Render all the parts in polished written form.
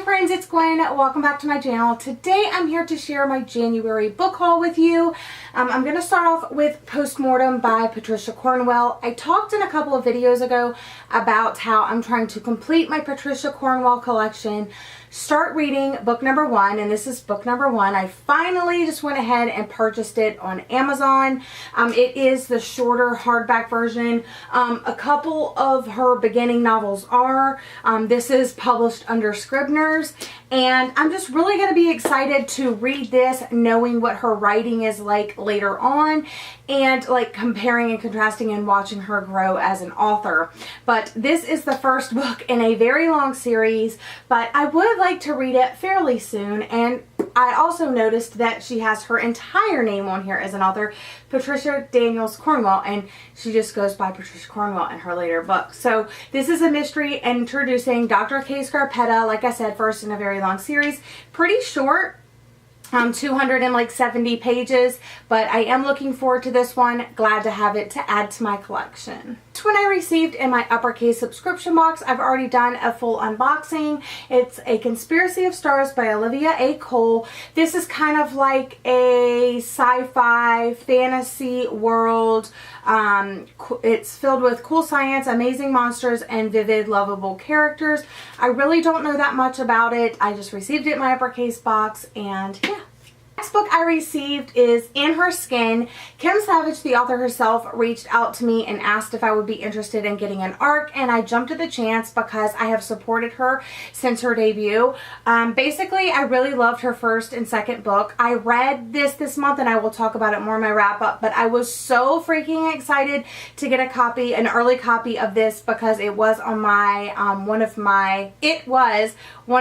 Hi friends, it's Gwen. Welcome back to my channel. Today I'm here to share my January book haul with you. I'm going to start off with Postmortem by Patricia Cornwell. I talked in a couple of videos ago about how I'm trying to complete my Patricia Cornwell collection, start reading book number 1, and this is book number 1. I finally just went ahead and purchased it on Amazon. It is the shorter hardback version. A couple of her beginning novels are. This is published under Scribner's, and I'm just really going to be excited to read this knowing what her writing is like later on, and like comparing and contrasting and watching her grow as an author. But this is the first book in a very long series, but I would like to read it fairly soon. And I also noticed that she has her entire name on here as an author, Patricia Daniels Cornwell, and she just goes by Patricia Cornwell in her later books. So this is a mystery introducing Dr. Kay Scarpetta, like I said, first in a very long series. Pretty short. 270 pages, but I am looking forward to this one. Glad to have it to add to my collection. This one I received in my Uppercase subscription box. I've already done a full unboxing. It's A Conspiracy of Stars by Olivia A. Cole. This is kind of like a sci-fi fantasy world. It's filled with cool science, amazing monsters, and vivid, lovable characters. I really don't know that much about it. I just received it in my Uppercase box, and yeah. Next book I received is In Her Skin. Kim Savage, the author herself, reached out to me and asked if I would be interested in getting an ARC, and I jumped at the chance because I have supported her since her debut. Basically, I really loved her first and second book. I read this month, and I will talk about it more in my wrap up, but I was so freaking excited to get a copy, an early copy of this, because it was on my one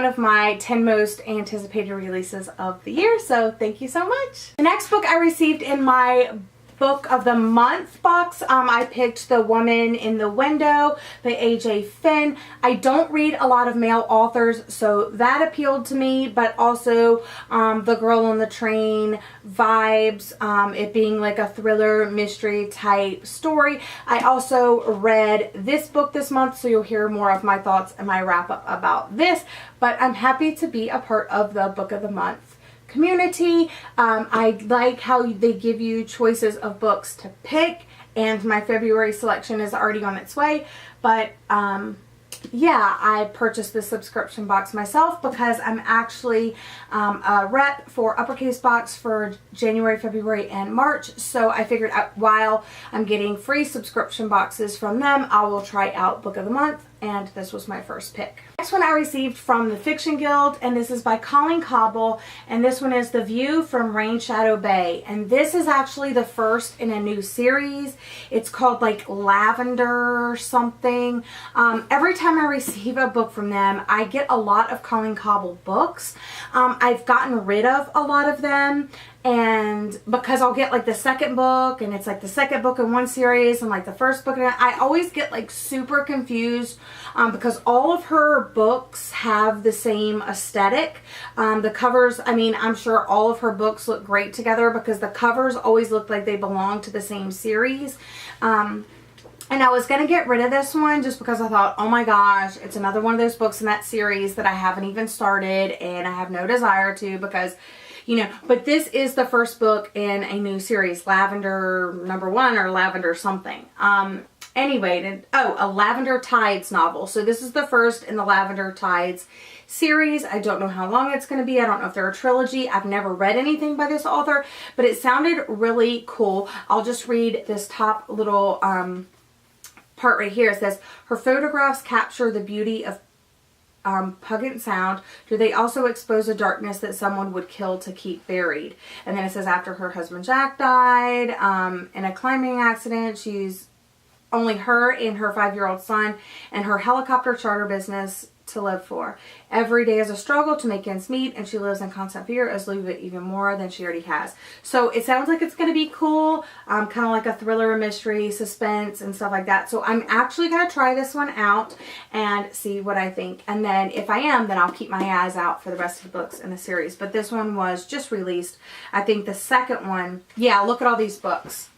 of my 10 most anticipated releases of the year. So thank you so much. The next book I received in my Book of the Month box, I picked The Woman in the Window by A.J. Finn. I don't read a lot of male authors, so that appealed to me, but also The Girl on the Train vibes, it being like a thriller mystery type story. I also read this book this month, so you'll hear more of my thoughts and my wrap up about this, but I'm happy to be a part of the Book of the Month community. I like how they give you choices of books to pick, and my February selection is already on its way, but yeah, I purchased this subscription box myself because I'm actually a rep for Uppercase Box for January, February, and March. So I figured out while I'm getting free subscription boxes from them, I will try out Book of the Month, and this was my first pick. Next one I received from the Fiction Guild, and this is by Colleen Cobble, and this one is The View from Rain Shadow Bay, and this is actually the first in a new series. It's called like Lavender something. Every time I receive a book from them, I get a lot of Colleen Cobble books. I've gotten rid of a lot of them, and because I'll get like the second book, and it's like the second book in one series and like the first book, and I always get like super confused because all of her books have the same aesthetic. The covers, I mean, I'm sure all of her books look great together because the covers always look like they belong to the same series. And I was going to get rid of this one just because I thought, oh my gosh, it's another one of those books in that series that I haven't even started, and I have no desire to because, you know, but this is the first book in a new series, Lavender #1 or Lavender something. Anyway, a Lavender Tides novel. So this is the first in the Lavender Tides series. I don't know how long it's going to be. I don't know if they're a trilogy. I've never read anything by this author, but it sounded really cool. I'll just read this top little part right here. It says, her photographs capture the beauty of Puget Sound. Do they also expose a darkness that someone would kill to keep buried? And then it says, after her husband Jack died in a climbing accident, she's only her and her 5-year-old son and her helicopter charter business to live for. Every day is a struggle to make ends meet, and she lives in constant fear as lose it even more than she already has. So it sounds like it's going to be cool, kind of like a thriller, mystery, suspense, and stuff like that. So I'm actually going to try this one out and see what I think. And then if I am, then I'll keep my eyes out for the rest of the books in the series. But this one was just released. I think the second one, yeah, look at all these books.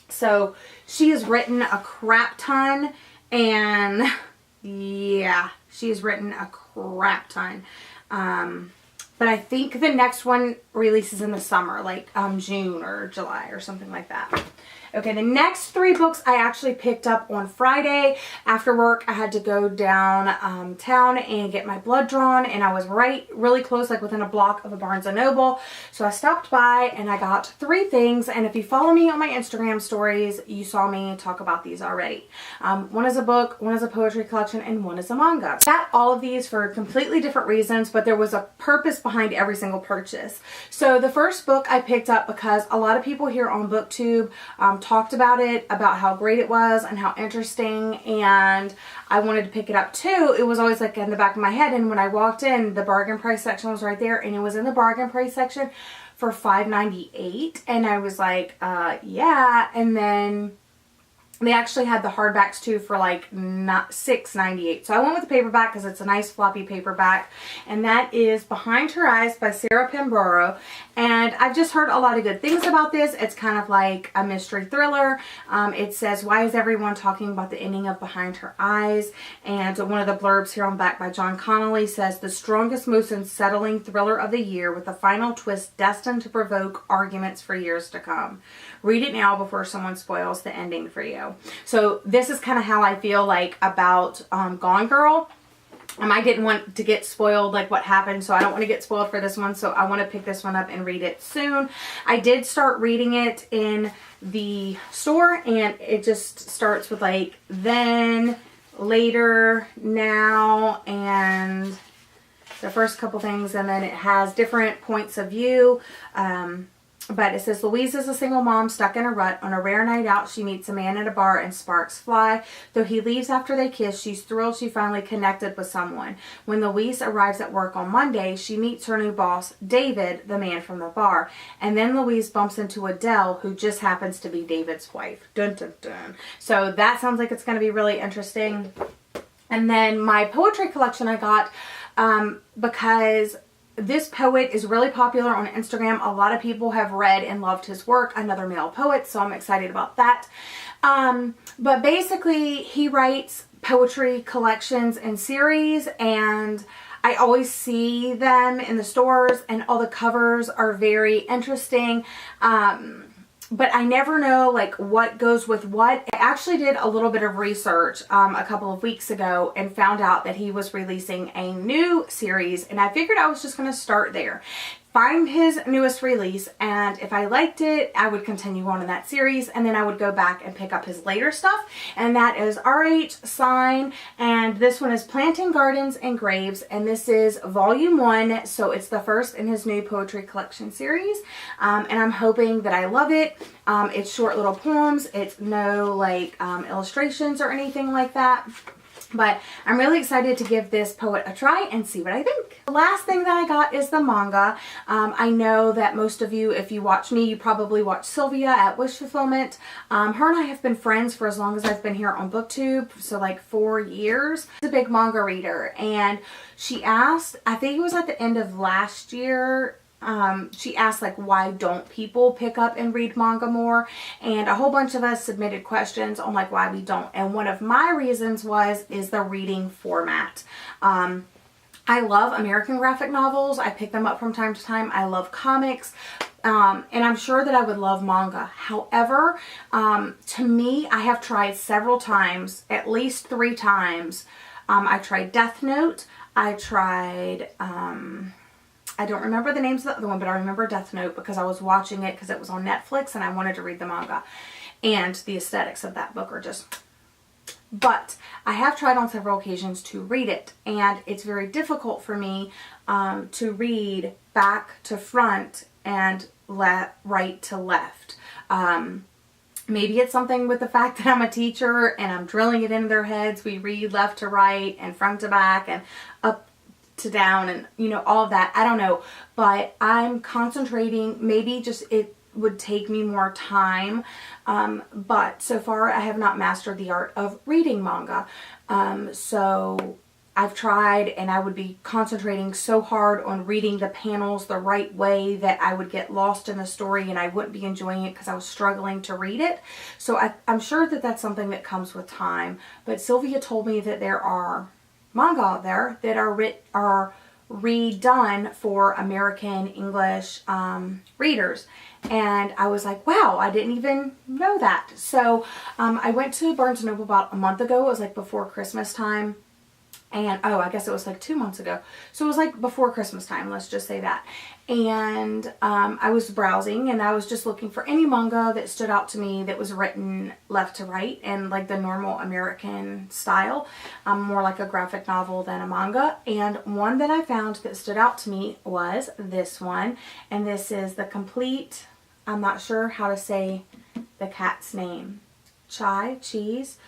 So she has written a crap ton, and yeah, She has written a crap ton. But I think the next one releases in the summer, like June or July or something like that. Okay, the next 3 books I actually picked up on Friday. After work, I had to go down town and get my blood drawn, and I was really close, like within a block of a Barnes & Noble. So I stopped by and I got 3 things, and if you follow me on my Instagram stories, you saw me talk about these already. One is a book, one is a poetry collection, and one is a manga. I got all of these for completely different reasons, but there was a purpose behind every single purchase. So the first book I picked up because a lot of people here on BookTube talked about it, about how great it was and how interesting, and I wanted to pick it up too. It was always like in the back of my head, and when I walked in, the bargain price section was right there, and it was in the bargain price section for $5.98, and I was like, yeah. And then they actually had the hardbacks too for like $6.98. So I went with the paperback because it's a nice floppy paperback. And that is Behind Her Eyes by Sarah Pinborough. And I've just heard a lot of good things about this. It's kind of like a mystery thriller. It says, why is everyone talking about the ending of Behind Her Eyes? And one of the blurbs here on the back by John Connolly says, the strongest, most unsettling thriller of the year with a final twist destined to provoke arguments for years to come. Read it now before someone spoils the ending for you. So this is kind of how I feel like about Gone Girl. I didn't want to get spoiled like what happened, so I don't want to get spoiled for this one, so I want to pick this one up and read it soon. I did start reading it in the store, and it just starts with like then, later, now, and the first couple things, and then it has different points of view. But it says, Louise is a single mom stuck in a rut. On a rare night out, she meets a man at a bar and sparks fly. Though he leaves after they kiss, she's thrilled she finally connected with someone. When Louise arrives at work on Monday, she meets her new boss, David, the man from the bar. And then Louise bumps into Adele, who just happens to be David's wife. Dun, dun, dun. So that sounds like it's going to be really interesting. And then my poetry collection I got because this poet is really popular on Instagram. A lot of people have read and loved his work, another male poet, so I'm excited about that. But basically, he writes poetry collections and series, and I always see them in the stores, and all the covers are very interesting. But I never know like what goes with what. I actually did a little bit of research a couple of weeks ago and found out that he was releasing a new series, and I figured I was just going to start there. Find his newest release, and if I liked it, I would continue on in that series, and then I would go back and pick up his later stuff, and that is R.H. Sign, and this one is Planting Gardens and Graves, and this is volume 1, so it's the first in his new poetry collection series, and I'm hoping that I love it. It's short little poems, it's no like illustrations or anything like that. But I'm really excited to give this poet a try and see what I think. The last thing that I got is the manga. I know that most of you, if you watch me, you probably watch Sylvia at Wish Fulfillment. Her and I have been friends for as long as I've been here on BookTube, so like 4 years. She's a big manga reader, and she asked, I think it was at the end of last year, she asked like, why don't people pick up and read manga more? And a whole bunch of us submitted questions on like why we don't. And one of my reasons is the reading format. I love American graphic novels. I pick them up from time to time. I love comics. And I'm sure that I would love manga. However, to me, I have tried several times, at least 3 times. I tried Death Note. I tried, I don't remember the names of the other one, but I remember Death Note because I was watching it because it was on Netflix and I wanted to read the manga. And the aesthetics of that book are just... But I have tried on several occasions to read it, and it's very difficult for me to read back to front and right to left. Maybe it's something with the fact that I'm a teacher and I'm drilling it into their heads. We read left to right and front to back and up to down and, you know, all of that. I don't know, but I'm concentrating. Maybe just it would take me more time, but so far I have not mastered the art of reading manga. So I've tried, and I would be concentrating so hard on reading the panels the right way that I would get lost in the story and I wouldn't be enjoying it because I was struggling to read it. So I'm sure that that's something that comes with time. But Sylvia told me that there are manga out there that are redone for American English readers. And I was like, wow, I didn't even know that. So I went to Barnes & Noble about a month ago. It was like before Christmas time. And, oh, I guess it was like 2 months ago. So it was like before Christmas time, let's just say that. And I was browsing and I was just looking for any manga that stood out to me that was written left to right and like the normal American style. More like a graphic novel than a manga. And one that I found that stood out to me was this one. And this is the complete, I'm not sure how to say the cat's name. Cheese,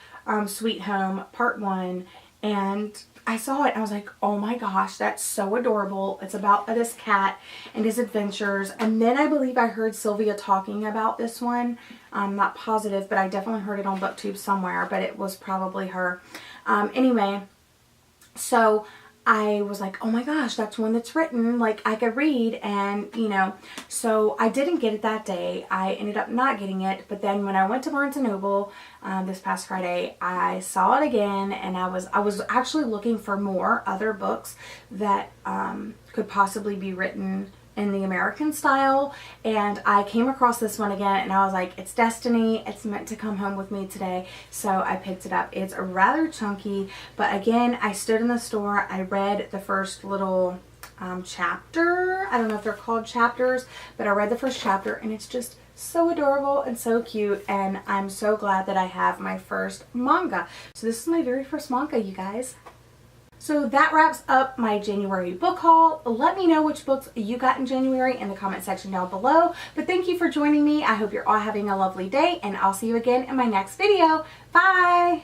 Sweet Home, Part 1. And I saw it and I was like, oh my gosh, that's so adorable. It's about this cat and his adventures. And then I believe I heard Sylvia talking about this one. I'm not positive, but I definitely heard it on BookTube somewhere, but it was probably her. Anyway, so I was like, oh my gosh, that's one that's written, like I could read, and you know, so I didn't get it that day. I ended up not getting it, but then when I went to Barnes & Noble this past Friday, I saw it again, and I was actually looking for more other books that could possibly be written in the American style, and I came across this one again and I was like, it's destiny, it's meant to come home with me today, so I picked it up. It's rather chunky, but again, I stood in the store, I read the first little chapter. I don't know if they're called chapters, but I read the first chapter and it's just so adorable and so cute, and I'm so glad that I have my first manga. So this is my very first manga, you guys. So that wraps up my January book haul. Let me know which books you got in January in the comment section down below. But thank you for joining me. I hope you're all having a lovely day, and I'll see you again in my next video. Bye!